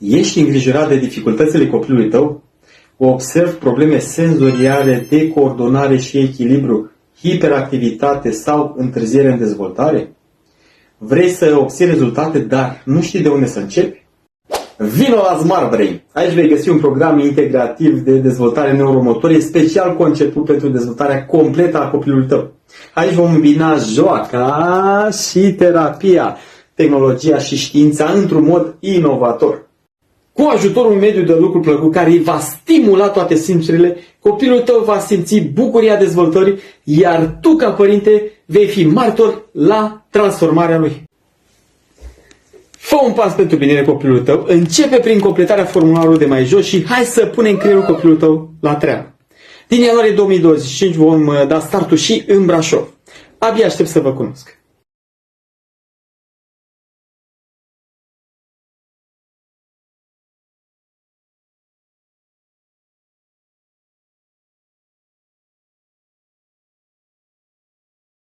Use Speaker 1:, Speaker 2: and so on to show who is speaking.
Speaker 1: Ești îngrijorat de dificultățile copilului tău? Observi probleme senzoriale, de coordonare și echilibru, hiperactivitate sau întârziere în dezvoltare? Vrei să obții rezultate, dar nu știi de unde să începi? Vino la Smart Brain! Aici vei găsi un program integrativ de dezvoltare neuromotorie special conceput pentru dezvoltarea completă a copilului tău. Aici vom îmbina joaca și terapia, tehnologia și știința într-un mod inovator. Cu ajutorul unui mediu de lucru plăcut care îi va stimula toate simțurile, copilul tău va simți bucuria dezvoltării, iar tu, ca părinte, vei fi martor la transformarea lui. Fă un pas pentru binele copilului tău, începe prin completarea formularului de mai jos și hai să punem creierul copilului tău la treabă. Din ianuarie 2025 vom da startul și în Brașov. Abia aștept să vă cunosc.